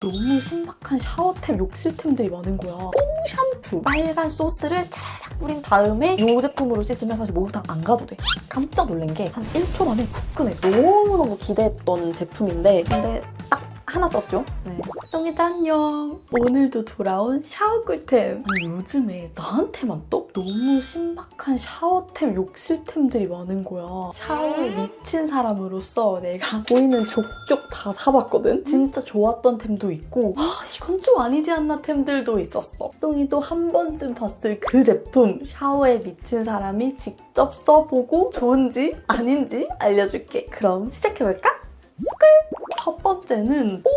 너무 신박한 샤워템, 욕실템들이 많은 거야. 뽕 샴푸, 빨간 소스를 차라락 뿌린 다음에 이 제품으로 씻으면 사실 목욕탕 안 가도 돼. 깜짝 놀란 게 한 1초 만에 후끈해서 너무너무 기대했던 제품인데 근데 딱 하나 썼죠? 네. 송이들 안녕! 오늘도 돌아온 샤워 꿀템! 아니 요즘에 나한테만 떠? 너무 신박한 샤워템, 욕실템들이 많은 거야. 샤워에 미친 사람으로서 내가 보이는 족족 다 사봤거든? 진짜 좋았던 템도 있고 이건 좀 아니지 않나 템들도 있었어. 송이도 한 번쯤 봤을 그 제품 샤워에 미친 사람이 직접 써보고 좋은지 아닌지 알려줄게. 그럼 시작해볼까? 스쿨! 첫 번째는 뽕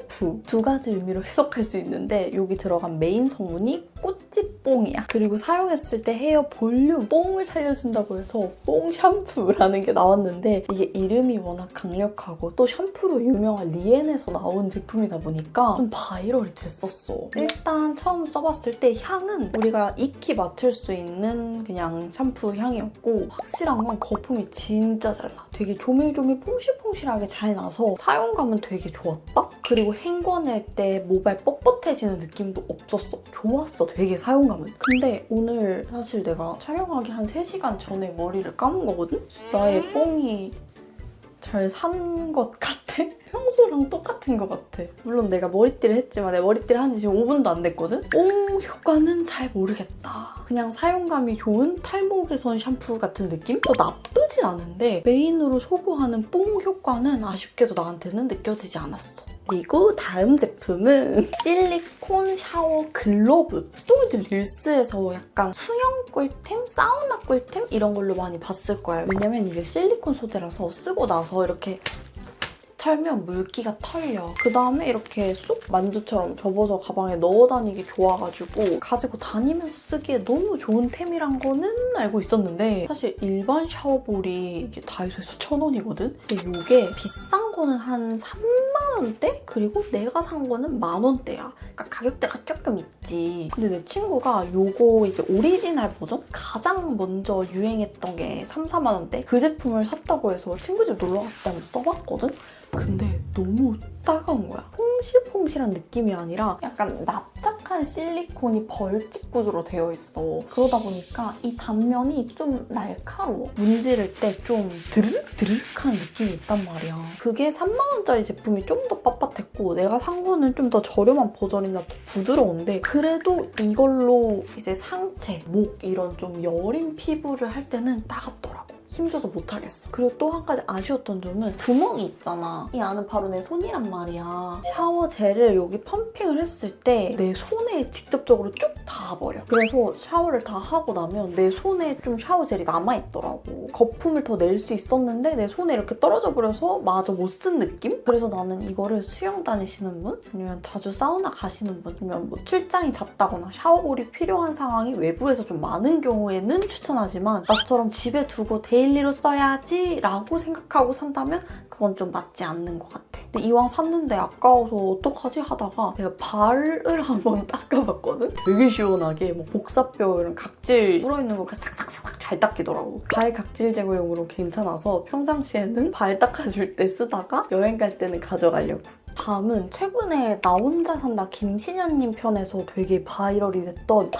샴푸. 두 가지 의미로 해석할 수 있는데 여기 들어간 메인 성분이 꾸찌뽕이야. 그리고 사용했을 때 헤어 볼륨, 뽕을 살려준다고 해서 뽕 샴푸라는 게 나왔는데 이게 이름이 워낙 강력하고 또 샴푸로 유명한 리엔에서 나온 제품이다 보니까 좀 바이럴이 됐었어. 일단 처음 써봤을 때 향은 우리가 익히 맡을 수 있는 그냥 샴푸 향이었고 확실한 건 거품이 진짜 잘 나. 되게 조밀조밀 퐁실퐁실하게 잘 나서 사용감은 되게 좋았다? 그리고 헹궈낼 때 모발 뻣뻣해지는 느낌도 없었어. 좋았어, 되게 사용감은. 근데 오늘 사실 내가 촬영하기 한 3시간 전에 머리를 감은 거거든? 나의 뽕이 잘 산 것 같아? 평소랑 똑같은 것 같아. 물론 내가 머리띠를 했지만 내 머리띠를 한 지 지금 5분도 안 됐거든? 뽕 효과는 잘 모르겠다. 그냥 사용감이 좋은 탈모 개선 샴푸 같은 느낌? 더 나쁘진 않은데 메인으로 소구하는 뽕 효과는 아쉽게도 나한테는 느껴지지 않았어. 그리고 다음 제품은 실리콘 샤워 글러브. 스토리들 릴스에서 약간 수영 꿀템, 사우나 꿀템 이런 걸로 많이 봤을 거야. 왜냐면 이게 실리콘 소재라서 쓰고 나서 이렇게 털면 물기가 털려. 그 다음에 이렇게 쏙 만두처럼 접어서 가방에 넣어 다니기 좋아가지고 가지고 다니면서 쓰기에 너무 좋은 템이란 거는 알고 있었는데 사실 일반 샤워볼이 이게 다이소에서 1,000원이거든? 근데 이게 비싼 거는 한 3만 원대? 그리고 내가 산 거는 10,000원대야. 그러니까 가격대가 조금 있지. 근데 내 친구가 요거 이제 오리지널 버전? 가장 먼저 유행했던 게 3, 4만 원대? 그 제품을 샀다고 해서 친구 집 놀러 갔을 때 한번 써봤거든? 근데 너무 따가운 거야. 퐁실퐁실한 느낌이 아니라 약간 납작한 실리콘이 벌집 구조로 되어 있어. 그러다 보니까 이 단면이 좀 날카로워. 문지를 때 좀 드르륵 드르륵한 느낌이 있단 말이야. 그게 3만 원짜리 제품이 좀 더 빳빳했고 내가 산 거는 좀 더 저렴한 버전이나 더 부드러운데 그래도 이걸로 이제 상체, 목 이런 좀 여린 피부를 할 때는 따갑더라고. 힘줘서 못하겠어. 그리고 또 한 가지 아쉬웠던 점은 구멍이 있잖아. 이 안은 바로 내 손이란 말이야. 샤워 젤을 여기 펌핑을 했을 때 내 손에 직접적으로 쭉 닿아버려. 그래서 샤워를 다 하고 나면 내 손에 좀 샤워 젤이 남아있더라고. 거품을 더 낼 수 있었는데 내 손에 이렇게 떨어져 버려서 마저 못 쓴 느낌? 그래서 나는 이거를 수영 다니시는 분? 아니면 자주 사우나 가시는 분? 아니면 뭐 출장이 잦다거나 샤워볼이 필요한 상황이 외부에서 좀 많은 경우에는 추천하지만 나처럼 집에 두고 데일리로 써야지 라고 생각하고 산다면 그건 좀 맞지 않는 것 같아. 근데 이왕 샀는데 아까워서 어떡하지 하다가 내가 발을 한번 닦아봤거든? 되게 시원하게 뭐 복사뼈 이런 각질 불어있는 거 싹싹싹 잘 닦이더라고. 발 각질 제거용으로 괜찮아서 평상시에는 발 닦아줄 때 쓰다가 여행 갈 때는 가져가려고. 다음은 최근에 나 혼자 산다 김신현님 편에서 되게 바이럴이 됐던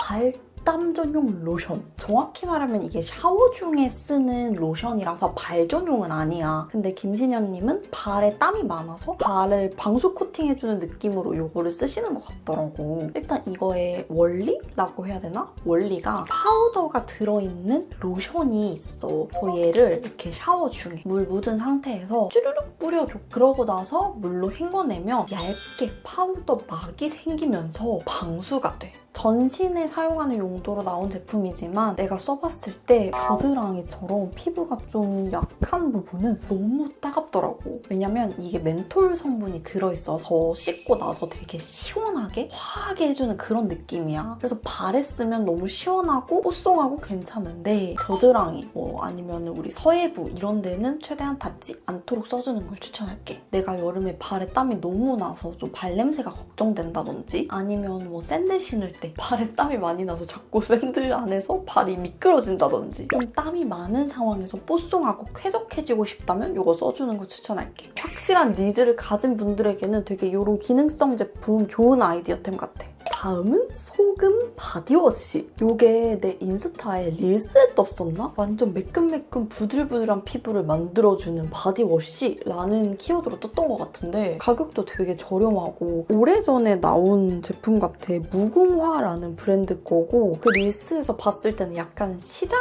땀 전용 로션. 정확히 말하면 이게 샤워 중에 쓰는 로션이라서 발 전용은 아니야. 근데 김신현님은 발에 땀이 많아서 발을 방수 코팅해주는 느낌으로 이거를 쓰시는 것 같더라고. 일단 이거의 원리라고 해야 되나? 원리가 파우더가 들어있는 로션이 있어. 그래서 얘를 이렇게 샤워 중에 물 묻은 상태에서 쭈르륵 뿌려줘. 그러고 나서 물로 헹궈내면 얇게 파우더 막이 생기면서 방수가 돼. 전신에 사용하는 용도로 나온 제품이지만 내가 써봤을 때 겨드랑이처럼 피부가 좀 약한 부분은 너무 따갑더라고. 왜냐면 이게 멘톨 성분이 들어있어서 씻고 나서 되게 시원하게 화하게 해주는 그런 느낌이야. 그래서 발에 쓰면 너무 시원하고 뽀송하고 괜찮은데 겨드랑이 뭐 아니면 우리 서해부 이런 데는 최대한 닿지 않도록 써주는 걸 추천할게. 내가 여름에 발에 땀이 너무 나서 좀 발냄새가 걱정된다든지 아니면 뭐 샌들 신을 때 발에 땀이 많이 나서 자꾸 샌들 안에서 발이 미끄러진다든지 좀 땀이 많은 상황에서 뽀송하고 쾌적해지고 싶다면 이거 써주는 거 추천할게. 확실한 니즈를 가진 분들에게는 되게 이런 기능성 제품 좋은 아이디어템 같아. 다음은 소금 바디워시. 이게 내 인스타에 릴스에 떴었나? 완전 매끈매끈 부들부들한 피부를 만들어주는 바디워시라는 키워드로 떴던 것 같은데 가격도 되게 저렴하고 오래전에 나온 제품 같아. 무궁화라는 브랜드 거고 그 릴스에서 봤을 때는 약간 시장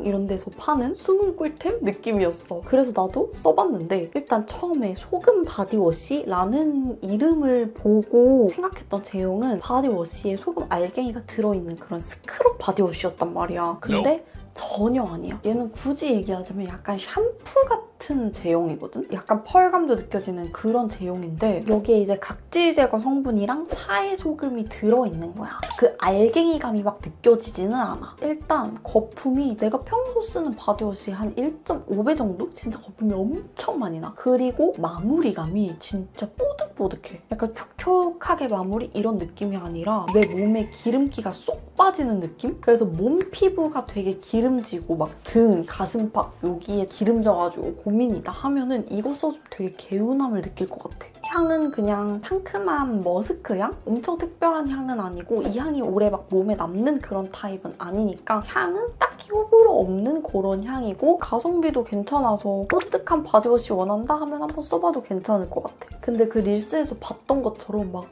이런 데서 파는 숨은 꿀템 느낌이었어. 그래서 나도 써봤는데 일단 처음에 소금 바디워시라는 이름을 보고 생각했던 제형은 바디워시에 소금 알갱이가 들어있는 그런 스크럽 바디워시였단 말이야. 근데 전혀 아니야. 얘는 굳이 얘기하자면 약간 샴푸 같은 제형이거든? 약간 펄감도 느껴지는 그런 제형인데 여기에 이제 각질 제거 성분이랑 사의 소금이 들어있는 거야. 그 알갱이감이 막 느껴지지는 않아. 일단 거품이 내가 평소 쓰는 바디워시 한 1.5배 정도? 진짜 거품이 엄청 많이 나. 그리고 마무리감이 진짜 뽀득뽀득해. 약간 촉촉하게 마무리 이런 느낌이 아니라 내 몸에 기름기가 쏙 빠지는 느낌? 그래서 몸 피부가 되게 기름지고 막 등, 가슴팍 여기에 기름져가지고 고민이다 하면은 이거 써주면 되게 개운함을 느낄 것 같아. 향은 그냥 상큼한 머스크 향? 엄청 특별한 향은 아니고 이 향이 오래 막 몸에 남는 그런 타입은 아니니까 향은 딱히 호불호 없는 그런 향이고 가성비도 괜찮아서 뽀득한 바디워시 원한다 하면 한번 써봐도 괜찮을 것 같아. 근데 그 릴스에서 봤던 것처럼 막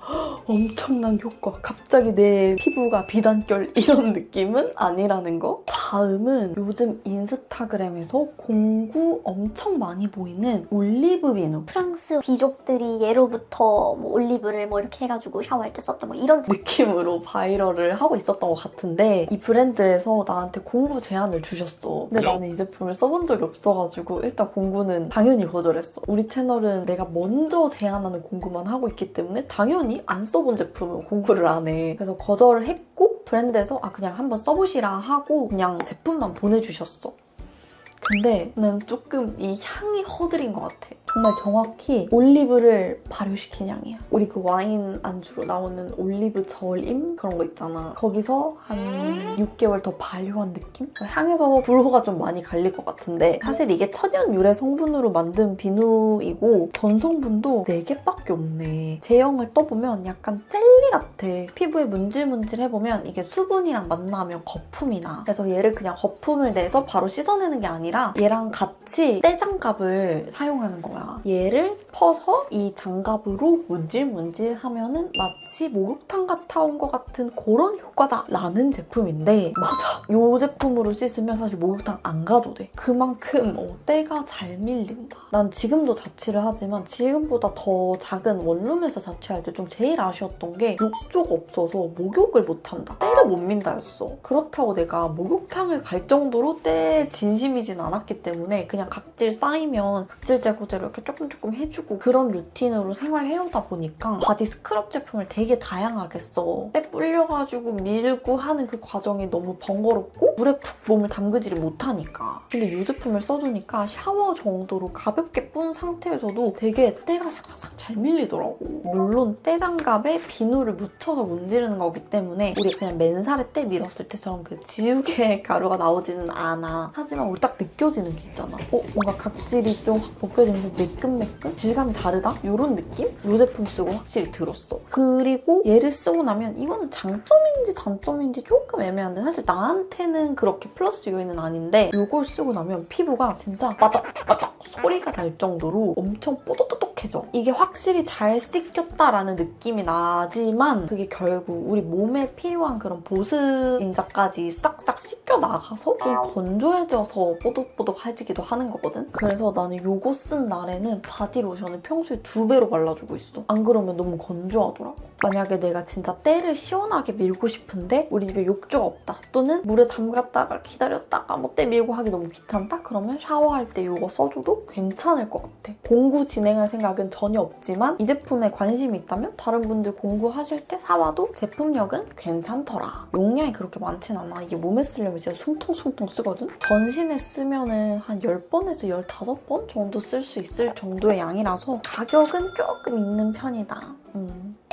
엄청난 효과, 갑자기 내 피부가 비단결 이런 느낌은 아니라는 거. 다음은 요즘 인스타그램에서 공구 엄청 많이 보이는 올리브 비누. 프랑스 귀족들이 예로부터 뭐 올리브를 뭐 이렇게 해가지고 샤워할 때 썼던 뭐 이런 느낌으로 바이럴을 하고 있었던 것 같은데 이 브랜드에서 나한테 공구 제안을 주셨어. 근데 나는 이 제품을 써본 적이 없어가지고 일단 공구는 당연히 거절했어. 우리 채널은 내가 먼저 제안하는 공구만 하고 있기 때문에 당연히 안 써본 제품은 공구를 안 해. 그래서 거절을 했고 브랜드에서 그냥 한번 써보시라 하고 그냥 제품만 보내주셨어. 근데 난 조금 이 향이 허들인 것 같아. 정말 정확히 올리브를 발효시킨 향이야. 우리 그 와인 안주로 나오는 올리브 절임? 그런 거 있잖아. 거기서 한 6개월 더 발효한 느낌? 향에서 불호가 좀 많이 갈릴 것 같은데 사실 이게 천연 유래 성분으로 만든 비누이고 전성분도 4개밖에 없네. 제형을 떠보면 약간 젤리 같아. 피부에 문질문질해보면 이게 수분이랑 만나면 거품이 나. 그래서 얘를 그냥 거품을 내서 바로 씻어내는 게 아니라 얘랑 같이 떼장갑을 사용하는 거야. 얘를 퍼서 이 장갑으로 문질문질 하면은 마치 목욕탕 갔다 온 것 같은 그런 효과다 라는 제품인데 맞아. 이 제품으로 씻으면 사실 목욕탕 안 가도 돼. 그만큼 때가 잘 밀린다. 난 지금도 자취를 하지만 지금보다 더 작은 원룸에서 자취할 때 좀 제일 아쉬웠던 게 욕조가 없어서 목욕을 못한다. 때를 못 민다였어. 그렇다고 내가 목욕탕을 갈 정도로 때에 진심이진 않았기 때문에 그냥 각질 쌓이면 각질 제거제로 이렇게 조금 해주고 그런 루틴으로 생활해오다 보니까 바디 스크럽 제품을 되게 다양하게 써. 때 불려가지고 밀고 하는 그 과정이 너무 번거롭고 물에 푹 몸을 담그지를 못하니까. 근데 이 제품을 써주니까 샤워 정도로 가볍게 뿐 상태에서도 되게 때가 삭삭삭 잘 밀리더라고. 물론 때 장갑에 비누를 묻혀서 문지르는 거기 때문에 우리 그냥 맨살에 때 밀었을 때처럼 그 지우개 가루가 나오지는 않아. 하지만 우리 딱 느껴지는 게 있잖아. 뭔가 각질이 좀 확 벗겨지면서 매끈매끈? 질감이 다르다? 이런 느낌? 이 제품 쓰고 확실히 들었어. 그리고 얘를 쓰고 나면 이거는 장점인지 단점인지 조금 애매한데 사실 나한테는 그렇게 플러스 요인은 아닌데 이걸 쓰고 나면 피부가 진짜 빠닥빠닥 소리가 날 정도로 엄청 뽀독뽀독해져. 이게 확실히 잘 씻겼다라는 느낌이 나지만 그게 결국 우리 몸에 필요한 그런 보습인자까지 싹싹 씻겨 나가서 좀 건조해져서 뽀독뽀독해지기도 하는 거거든. 그래서 나는 이거 쓴 날에는 바디로션을 평소에 2배로 발라주고 있어. 안 그러면 너무 건조하더라고. 만약에 내가 진짜 때를 시원하게 밀고 싶은데 우리 집에 욕조가 없다. 또는 물에 담갔다가 기다렸다가 뭐 때 밀고 하기 너무 귀찮다? 그러면 샤워할 때 이거 써줘도 괜찮을 것 같아. 공구 진행할 생각은 전혀 없지만 이 제품에 관심이 있다면 다른 분들 공구하실 때 사와도 제품력은 괜찮더라. 용량이 그렇게 많진 않아. 이게 몸에 쓰려면 진짜 숭텅숭텅 쓰거든? 전신에 쓰면은 한 10번에서 15번 정도 쓸 수 있을 정도의 양이라서 가격은 조금 있는 편이다.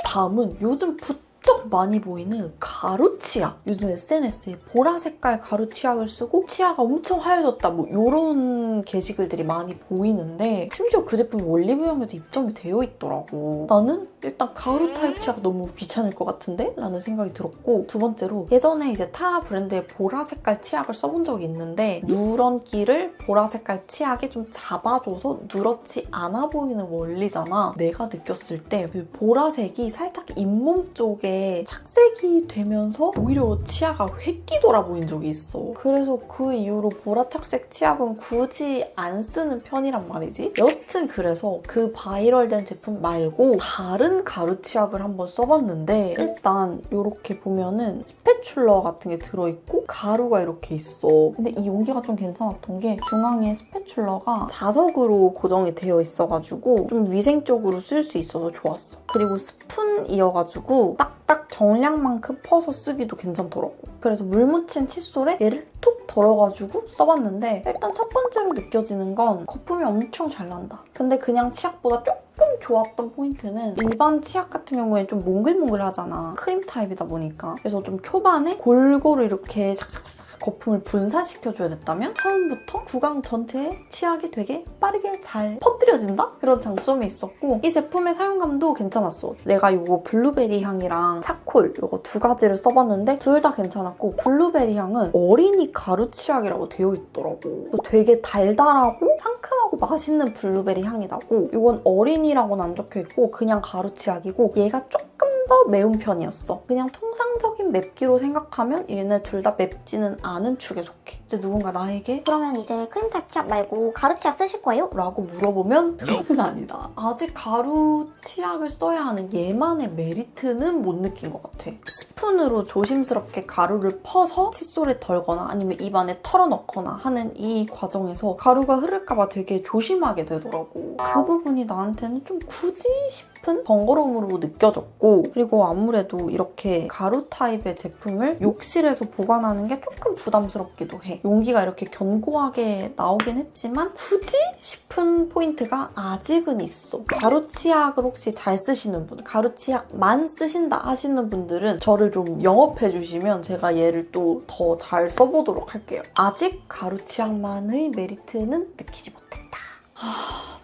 다음은 요즘 부쩍 많이 보이는 가루 치약. 요즘 SNS에 보라 색깔 가루 치약을 쓰고 치아가 엄청 하얘졌다 뭐 이런 게시글들이 많이 보이는데 심지어 그 제품이 올리브영에도 입점이 되어 있더라고. 나는 일단 가루 타입 치약 너무 귀찮을 것 같은데? 라는 생각이 들었고, 두 번째로 예전에 이제 타 브랜드의 보라 색깔 치약을 써본 적이 있는데 누런기를 보라 색깔 치약에 좀 잡아줘서 누렇지 않아 보이는 원리잖아. 내가 느꼈을 때 그 보라색이 살짝 잇몸 쪽에 착색이 되면서 오히려 치아가 획기 돌아 보인 적이 있어. 그래서 그 이후로 보라 착색 치약은 굳이 안 쓰는 편이란 말이지. 여튼 그래서 그 바이럴된 제품 말고 다른 가루 치약을 한번 써봤는데 일단 이렇게 보면은 스패츌러 같은 게 들어있고 가루가 이렇게 있어. 근데 이 용기가 좀 괜찮았던 게 중앙에 스패츌러가 자석으로 고정이 되어 있어가지고 좀 위생적으로 쓸 수 있어서 좋았어. 그리고 스푼이어가지고 딱딱 정량만큼 퍼서 쓰기도 괜찮더라고. 그래서 물 묻힌 칫솔에 얘를 톡 덜어가지고 써봤는데 일단 첫 번째로 느껴지는 건 거품이 엄청 잘 난다. 근데 그냥 치약보다 조금 좋았던 포인트는 일반 치약 같은 경우에 좀 몽글몽글하잖아. 크림 타입이다 보니까. 그래서 좀 초반에 골고루 이렇게 샥샥샥 거품을 분산시켜줘야 됐다면 처음부터 구강 전체에 치약이 되게 빠르게 잘 퍼뜨려진다? 그런 장점이 있었고 이 제품의 사용감도 괜찮았어. 내가 이거 블루베리 향이랑 차콜 이거 두 가지를 써봤는데 둘 다 괜찮았고 블루베리 향은 어린이 가루 치약이라고 되어 있더라고. 되게 달달하고 상큼하고 맛있는 블루베리 향이 나고 이건 어린이라고는 안 적혀있고 그냥 가루 치약이고 얘가 조금 더 매운 편이었어. 그냥 통상적인 맵기로 생각하면 얘네 둘 다 맵지는 않은 축에 속해. 이제 누군가 나에게 그러면 이제 크림 타입 치약 말고 가루 치약 쓰실 거예요? 라고 물어보면 그건 아니다. 아직 가루 치약을 써야 하는 얘만의 메리트는 못 느낀 것 같아. 스푼으로 조심스럽게 가루를 퍼서 칫솔에 덜거나 아니면 입안에 털어넣거나 하는 이 과정에서 가루가 흐를까봐 되게 조심하게 되더라고. 그 부분이 나한테는 좀 굳이 싶은 번거로움으로 느껴졌고 그리고 아무래도 이렇게 가루 타입의 제품을 욕실에서 보관하는 게 조금 부담스럽기도 해. 용기가 이렇게 견고하게 나오긴 했지만 굳이 싶은 포인트가 아직은 있어. 가루 치약을 혹시 잘 쓰시는 분, 가루 치약만 쓰신다 하시는 분들은 저를 좀 영업해주시면 제가 얘를 또 더 잘 써보도록 할게요. 아직 가루 치약만의 메리트는 느끼지 못했다.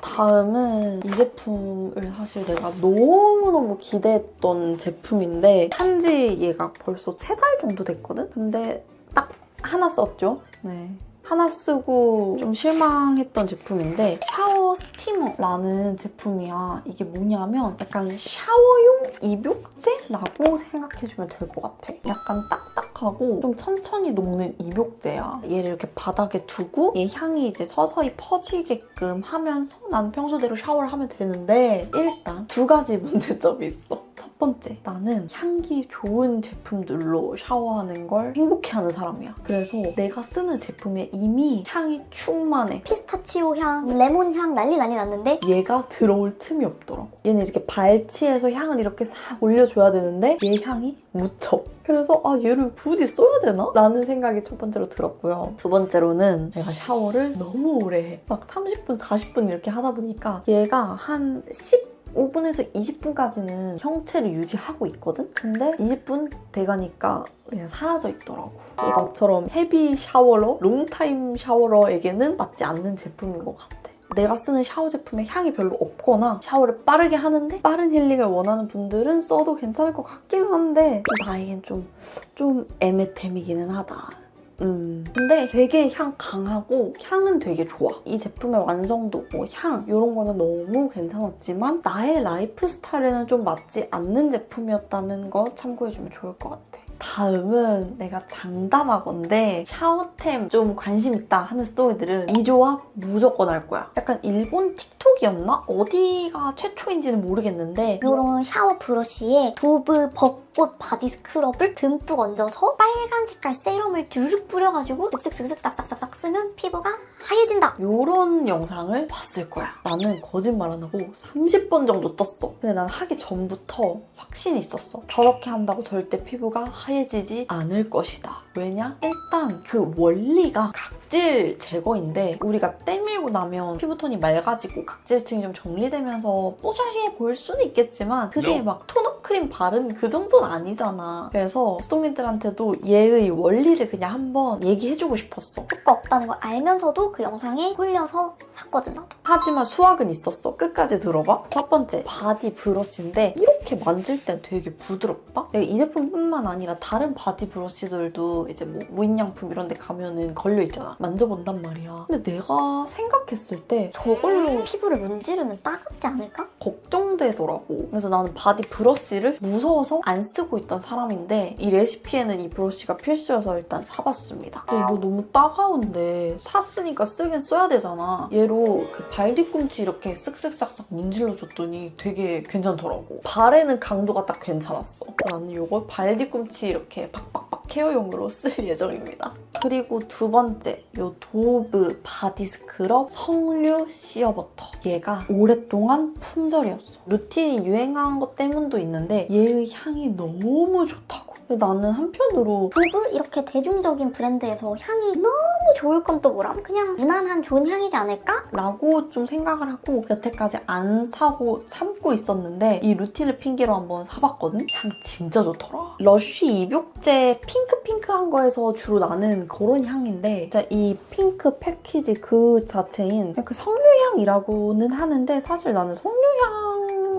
다음은 이 제품을 사실 내가 너무너무 기대했던 제품인데 산지 얘가 벌써 3달 정도 됐거든? 근데 딱 하나 썼죠? 네. 하나 쓰고 좀 실망했던 제품인데 샤워 스티머라는 제품이야. 이게 뭐냐면 약간 샤워용 입욕제라고 생각해주면 될 것 같아. 약간 딱딱하고 좀 천천히 녹는 입욕제야. 얘를 이렇게 바닥에 두고 얘 향이 이제 서서히 퍼지게끔 하면서 난 평소대로 샤워를 하면 되는데 일단 두 가지 문제점이 있어. 첫 번째, 나는 향기 좋은 제품들로 샤워하는 걸 행복해하는 사람이야. 그래서 내가 쓰는 제품에 이미 향이 충만해. 피스타치오 향, 레몬 향 난리 났는데 얘가 들어올 틈이 없더라고. 얘는 이렇게 발치해서 향을 이렇게 싹 올려줘야 되는데 얘 향이 묻혀. 그래서 얘를 굳이 써야 되나? 라는 생각이 첫 번째로 들었고요. 두 번째로는 내가 샤워를 너무 오래 해. 막 30분, 40분 이렇게 하다 보니까 얘가 한 15분에서 20분까지는 형태를 유지하고 있거든? 근데 20분 돼가니까 그냥 사라져 있더라고. 나처럼 헤비 샤워러, 롱타임 샤워러에게는 맞지 않는 제품인 것 같아. 내가 쓰는 샤워 제품에 향이 별로 없거나 샤워를 빠르게 하는데 빠른 힐링을 원하는 분들은 써도 괜찮을 것 같긴 한데 나에겐 좀 애매템이기는 하다. 근데 되게 향 강하고 향은 되게 좋아. 이 제품의 완성도, 향 이런 거는 너무 괜찮았지만 나의 라이프 스타일에는 좀 맞지 않는 제품이었다는 거 참고해주면 좋을 것 같아. 다음은 내가 장담하건데 샤워템 좀 관심 있다 하는 스토리들은 이 조합 무조건 할 거야. 약간 일본 틱톡이었나? 어디가 최초인지는 모르겠는데 이런 샤워 브러쉬에 도브 벚꽃 바디 스크럽을 듬뿍 얹어서 빨간 색깔 세럼을 주르륵 뿌려가지고 쓱쓱쓱쓱 싹싹싹싹 쓰면 피부가 하얘진다. 이런 영상을 봤을 거야. 나는 거짓말 안 하고 30번 정도 떴어. 근데 난 하기 전부터 확신이 있었어. 저렇게 한다고 절대 피부가 하얘지지 않을 것이다. 왜냐? 일단 그 원리가 각질 제거인데 우리가 때밀고 나면 피부톤이 맑아지고 각질층이 좀 정리되면서 뽀샤시해 보일 수는 있겠지만 그게 막 토너 크림 바른 그 정도는 아니잖아. 그래서 수동민들한테도 얘의 원리를 그냥 한번 얘기해주고 싶었어. 효과 없다는 걸 알면서도 그 영상에 홀려서 샀거든 나도. 하지만 수학은 있었어. 끝까지 들어봐. 첫 번째, 바디 브러쉬인데 이렇게 만질 땐 되게 부드럽다? 내가 이 제품뿐만 아니라 다른 바디 브러쉬들도 이제 뭐 무인양품 이런 데 가면은 걸려있잖아. 만져본단 말이야. 근데 내가 생각했을 때 저걸로 피부를 문지르면 따갑지 않을까? 걱정되더라고. 그래서 나는 바디 브러쉬를 무서워서 안 쓰고 있던 사람인데 이 레시피에는 이 브러쉬가 필수여서 일단 사봤습니다. 근데 이거 너무 따가운데 샀으니까 쓰긴 써야 되잖아. 얘로 그 발 뒤꿈치 이렇게 쓱쓱싹싹 문질러줬더니 되게 괜찮더라고. 발에는 강도가 딱 괜찮았어. 나는 이걸 발 뒤꿈치 이렇게 박박박 케어용으로 쓸 예정입니다. 그리고 두 번째, 이 도브 바디 스크럽 석류 시어버터. 얘가 오랫동안 품절이었어. 루틴이 유행한 것 때문도 있는데 얘의 향이 너무 좋다고. 근데 나는 한편으로 도브 이렇게 대중적인 브랜드에서 향이 너무 좋을 건 또 뭐람? 그냥 무난한 좋은 향이지 않을까? 라고 좀 생각을 하고 여태까지 안 사고 참고 있었는데 이 루틴을 핑계로 한번 사봤거든? 향 진짜 좋더라. 러쉬 입욕제 핑크핑크한 거에서 주로 나는 그런 향인데 진짜 이 핑크 패키지 그 자체인 그 석류향이라고는 하는데 사실 나는 석류향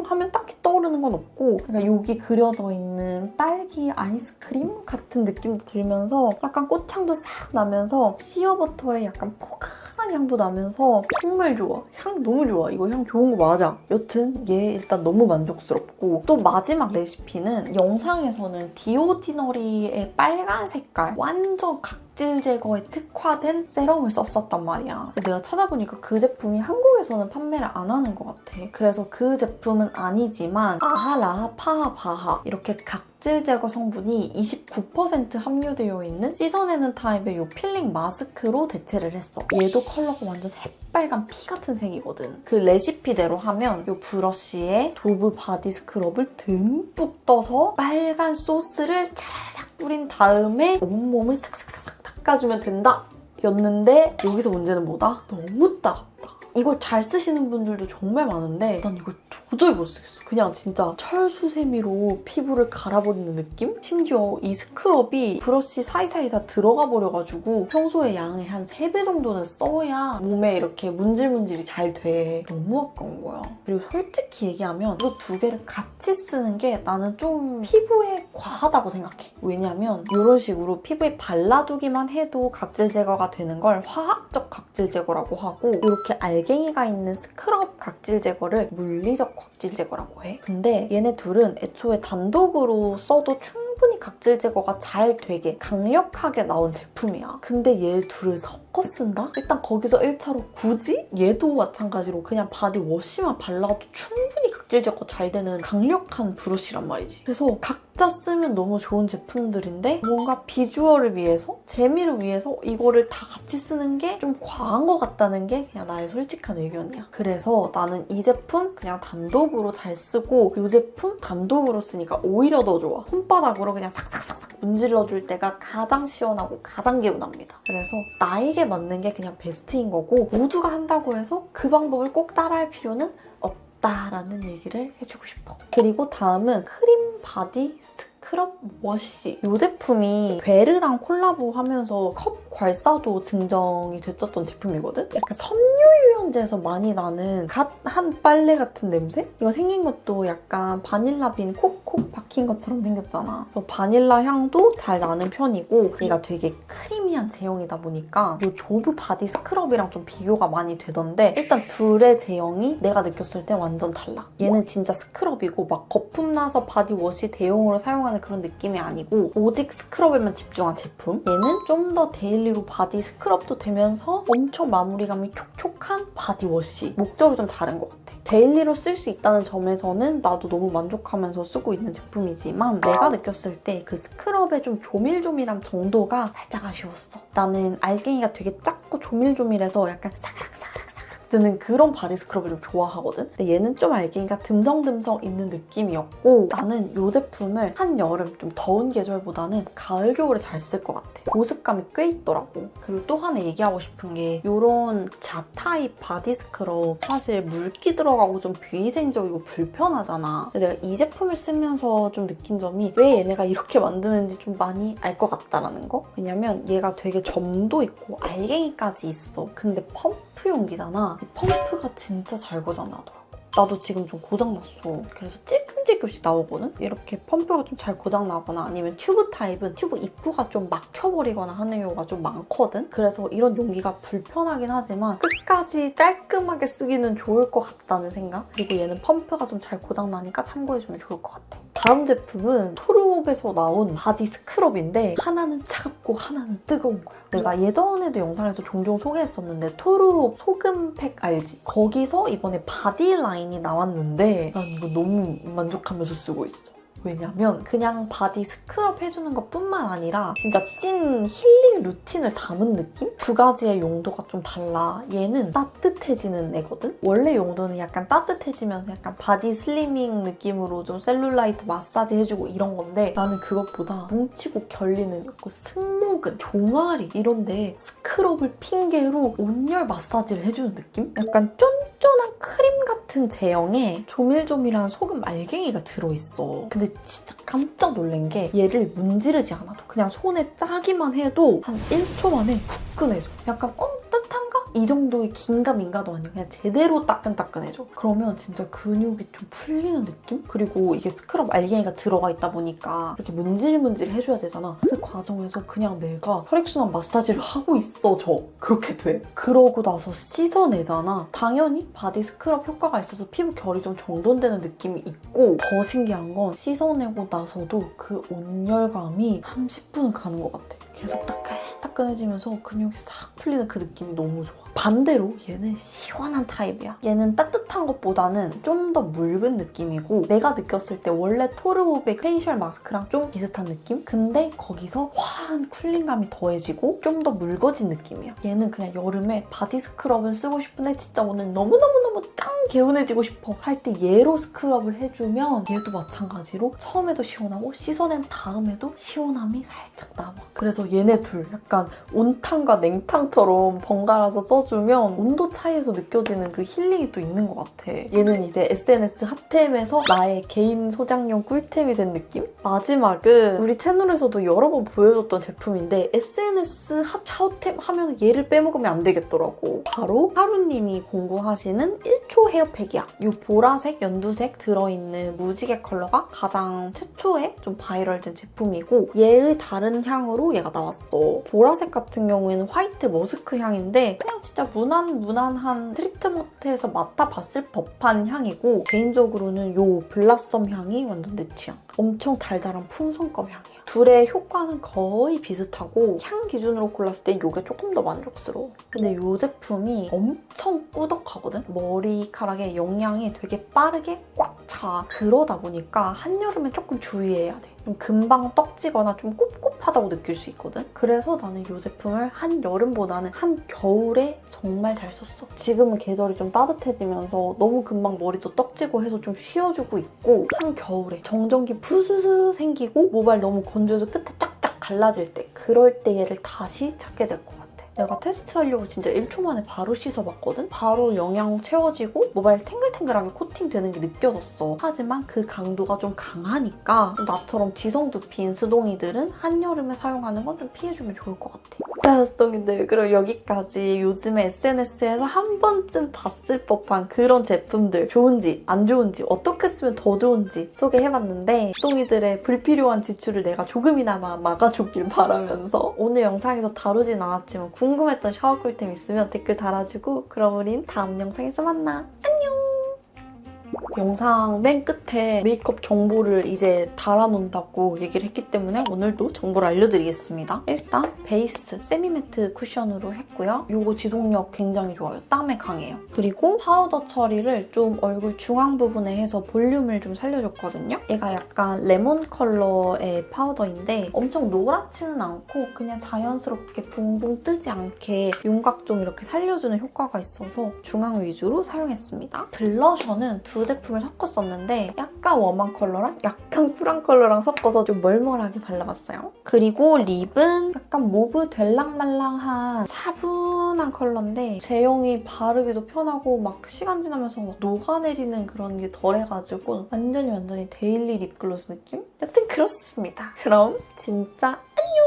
하면 딱히 떠오르는 건 없고 그러니까 여기 그려져 있는 딸기 아이스크림 같은 느낌도 들면서 약간 꽃향도 싹 나면서 시어버터의 약간 포근한 향도 나면서 정말 좋아. 향 너무 좋아. 이거 향 좋은 거 맞아. 여튼 얘 일단 너무 만족스럽고 또 마지막 레시피는 영상에서는 디오디너리의 빨간 색깔 완전 각질 제거에 특화된 세럼을 썼었단 말이야. 내가 찾아보니까 그 제품이 한국에서는 판매를 안 하는 것 같아. 그래서 그 제품은 아니지만 아하라, 파하바하 이렇게 각질 제거 성분이 29% 함유되어 있는 씻어내는 타입의 이 필링 마스크로 대체를 했어. 얘도 컬러가 완전 새빨간 피 같은 색이거든. 그 레시피대로 하면 이 브러쉬에 도브 바디 스크럽을 듬뿍 떠서 빨간 소스를 차라락 뿌린 다음에 온몸을 슥슥슥슥 닦아주면 된다 였는데 여기서 문제는 뭐다? 너무 따갑다. 이걸 잘 쓰시는 분들도 정말 많은데 난 이걸 도저히 못 쓰겠어. 그냥 진짜 철수세미로 피부를 갈아버리는 느낌? 심지어 이 스크럽이 브러쉬 사이사이 다 들어가 버려가지고 평소에 양의 한 3배 정도는 써야 몸에 이렇게 문질문질이 잘 돼. 너무 아까운 거야. 그리고 솔직히 얘기하면 이거 두 개를 같이 쓰는 게 나는 좀 피부에 과하다고 생각해. 왜냐면 이런 식으로 피부에 발라두기만 해도 각질 제거가 되는 걸 화학적 각질 제거라고 하고 이렇게 알갱이가 있는 스크럽 각질 제거를 물리적 각질 제거라고 해. 근데 얘네 둘은 애초에 단독으로 써도 충분히 각질 제거가 잘 되게 강력하게 나온 제품이야. 근데 얘 둘을 섞어 쓴다? 일단 거기서 1차로 굳이? 얘도 마찬가지로 그냥 바디 워시만 발라도 충분히 각질 제거 잘 되는 강력한 브러쉬란 말이지. 그래서 각자 쓰면 너무 좋은 제품들인데 뭔가 비주얼을 위해서, 재미를 위해서 이거를 다 같이 쓰는 게 좀 과한 것 같다는 게 그냥 나의 솔직한 의견이야. 그래서 나는 이 제품 그냥 단독으로 잘 쓰고 이 제품 단독으로 쓰니까 오히려 더 좋아. 손바닥으로 그냥 삭삭삭삭 문질러줄 때가 가장 시원하고 가장 개운합니다. 그래서 나에게 맞는 게 그냥 베스트인 거고 모두가 한다고 해서 그 방법을 꼭 따라할 필요는 없다라는 얘기를 해주고 싶어. 그리고 다음은 크림 바디 스크럽 워시. 이 제품이 베르랑 콜라보하면서 컵 괄사도 증정이 됐었던 제품이거든? 약간 섬유 유연제에서 많이 나는 갓 한 빨래 같은 냄새? 이거 생긴 것도 약간 바닐라 빈 콕콕 박힌 것처럼 생겼잖아. 그래서 바닐라 향도 잘 나는 편이고 얘가 되게 크리미한 제형이다 보니까 이 도브 바디 스크럽이랑 좀 비교가 많이 되던데 일단 둘의 제형이 내가 느꼈을 때 완전 달라. 얘는 진짜 스크럽이고 막 거품 나서 바디워시 대용으로 사용하는 그런 느낌이 아니고 오직 스크럽에만 집중한 제품. 얘는 좀 더 데일리로 바디 스크럽도 되면서 엄청 마무리감이 촉촉한 바디워시. 목적이 좀 다른 것 같아. 데일리로 쓸 수 있다는 점에서는 나도 너무 만족하면서 쓰고 있는 제품이지만 내가 느꼈을 때 그 스크럽의 좀 조밀조밀함 정도가 살짝 아쉬웠어. 나는 알갱이가 되게 작고 조밀조밀해서 약간 사그락사그락 저는 그런 바디 스크럽을 좀 좋아하거든? 근데 얘는 좀 알갱이가 듬성듬성 있는 느낌이었고 나는 이 제품을 한여름 좀 더운 계절보다는 가을, 겨울에 잘 쓸 것 같아. 보습감이 꽤 있더라고. 그리고 또 하나 얘기하고 싶은 게 이런 자 타입 바디 스크럽 사실 물기 들어가고 좀 비위생적이고 불편하잖아. 근데 내가 이 제품을 쓰면서 좀 느낀 점이 왜 얘네가 이렇게 만드는지 좀 많이 알 것 같다라는 거? 왜냐면 얘가 되게 점도 있고 알갱이까지 있어. 근데 펌프 용기잖아. 이 펌프가 진짜 잘 고장나더라고. 나도 지금 좀 고장났어. 그래서 찔끔찔끔씩 나오거든? 이렇게 펌프가 좀 잘 고장나거나 아니면 튜브 타입은 튜브 입구가 좀 막혀버리거나 하는 경우가 좀 많거든? 그래서 이런 용기가 불편하긴 하지만 끝까지 깔끔하게 쓰기는 좋을 것 같다는 생각? 그리고 얘는 펌프가 좀 잘 고장나니까 참고해주면 좋을 것 같아. 다음 제품은 토르홉에서 나온 바디 스크럽인데 하나는 차갑고 하나는 뜨거운 거야. 내가 예전에도 영상에서 종종 소개했었는데 토르홉 소금팩 알지? 거기서 이번에 바디 라인이 나왔는데 난 이거 너무 만족하면서 쓰고 있어. 왜냐면 그냥 바디 스크럽 해주는 것뿐만 아니라 진짜 찐 힐링 루틴을 담은 느낌? 두 가지의 용도가 좀 달라. 얘는 따뜻해지는 애거든? 원래 용도는 약간 따뜻해지면서 약간 바디 슬리밍 느낌으로 좀 셀룰라이트 마사지 해주고 이런 건데 나는 그것보다 뭉치고 결리는 있고 승모근, 종아리 이런데 스크럽을 핑계로 온열 마사지를 해주는 느낌? 약간 쫀쫀한 크림 같은 제형에 조밀조밀한 소금 알갱이가 들어있어. 근데 진짜 깜짝 놀란 게 얘를 문지르지 않아도 그냥 손에 짜기만 해도 한 1초 만에 후끈해져. 약간 따뜻한가? 이 정도의 긴가민가도 아니고 그냥 제대로 따끈따끈해져. 그러면 진짜 근육이 좀 풀리는 느낌? 그리고 이게 스크럽 알갱이가 들어가 있다 보니까 이렇게 문질문질 해줘야 되잖아. 그 과정에서 그냥 내가 혈액순환 마사지를 하고 있어져. 그렇게 돼. 그러고 나서 씻어내잖아. 당연히 바디 스크럽 효과가 있어서 피부 결이 좀 정돈되는 느낌이 있고 더 신기한 건 씻어내고 나서도 그 온열감이 30분은 가는 것 같아. 계속 따끈따끈해지면서 근육이 싹 풀리는 그 느낌이 너무 좋아. 반대로 얘는 시원한 타입이야. 얘는 따뜻한 것보다는 좀 더 묽은 느낌이고 내가 느꼈을 때 원래 토르홉의 페이셜 마스크랑 좀 비슷한 느낌? 근데 거기서 화한 쿨링감이 더해지고 좀 더 묽어진 느낌이야. 얘는 그냥 여름에 바디 스크럽을 쓰고 싶은데 진짜 오늘 너무너무너무 짱 개운해지고 싶어 할 때 얘로 스크럽을 해주면 얘도 마찬가지로 처음에도 시원하고 씻어낸 다음에도 시원함이 살짝 남아. 그래서 얘네 둘 약간 온탕과 냉탕처럼 번갈아서 써주면 온도 차이에서 느껴지는 그 힐링이 또 있는 것 같아. 얘는 이제 SNS 핫템에서 나의 개인 소장용 꿀템이 된 느낌? 마지막은 우리 채널에서도 여러 번 보여줬던 제품인데 SNS 핫 샤워템 하면 얘를 빼먹으면 안 되겠더라고. 바로 하루님이 공구하시는 1초 헤어팩이야. 이 보라색, 연두색 들어있는 무지개 컬러가 가장 최초에 좀 바이럴된 제품이고 얘의 다른 향으로 얘가 나왔어. 보라색 같은 경우에는 화이트 머스크 향인데 그냥 진짜 무난한 트리트먼트에서 맡아봤을 법한 향이고 개인적으로는 이 블라썸 향이 완전 내 취향. 엄청 달달한 풍선껌 향이야. 둘의 효과는 거의 비슷하고 향 기준으로 골랐을 땐 이게 조금 더 만족스러워. 근데 이 제품이 엄청 꾸덕하거든? 머리카락에 영양이 되게 빠르게 꽉 차. 그러다 보니까 한여름에 조금 주의해야 돼. 좀 금방 떡지거나 좀 꿉꿉하다고 느낄 수 있거든? 그래서 나는 이 제품을 한여름보다는 한겨울에 정말 잘 썼어. 지금은 계절이 좀 따뜻해지면서 너무 금방 머리도 떡지고 해서 좀 쉬어주고 있고 한겨울에 정전기 푸스스 생기고 모발 너무 건조해서 끝에 쫙쫙 갈라질 때 그럴 때 얘를 다시 찾게 될 것 같아. 내가 테스트하려고 진짜 1초 만에 바로 씻어봤거든? 바로 영양 채워지고 모발 탱글탱글하게 코팅되는 게 느껴졌어. 하지만 그 강도가 좀 강하니까 나처럼 지성두피인 수동이들은 한여름에 사용하는 건 좀 피해주면 좋을 것 같아. 자, 수동이들 그럼 여기까지 요즘에 SNS에서 한 번쯤 봤을 법한 그런 제품들 좋은지 안 좋은지 어떻게 쓰면 더 좋은지 소개해봤는데 수동이들의 불필요한 지출을 내가 조금이나마 막아주길 바라면서 오늘 영상에서 다루진 않았지만 궁금했던 샤워 꿀템 있으면 댓글 달아주고 그럼 우린 다음 영상에서 만나. 안녕! 영상 맨 끝에 메이크업 정보를 이제 달아놓는다고 얘기를 했기 때문에 오늘도 정보를 알려드리겠습니다. 일단 베이스 세미매트 쿠션으로 했고요. 이거 지속력 굉장히 좋아요. 땀에 강해요. 그리고 파우더 처리를 좀 얼굴 중앙 부분에 해서 볼륨을 좀 살려줬거든요. 얘가 약간 레몬 컬러의 파우더인데 엄청 노랗지는 않고 그냥 자연스럽게 붕붕 뜨지 않게 윤곽 좀 이렇게 살려주는 효과가 있어서 중앙 위주로 사용했습니다. 블러셔는 두 제품을 섞었었는데 약간 웜한 컬러랑 약간 쿨한 컬러랑 섞어서 좀 멀멀하게 발라봤어요. 그리고 립은 약간 모브 될랑말랑한 차분한 컬러인데 제형이 바르기도 편하고 막 시간 지나면서 막 녹아내리는 그런 게 덜해가지고 완전히 데일리 립글로스 느낌? 여튼 그렇습니다. 그럼 진짜 안녕!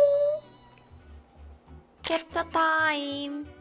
캡처 타임!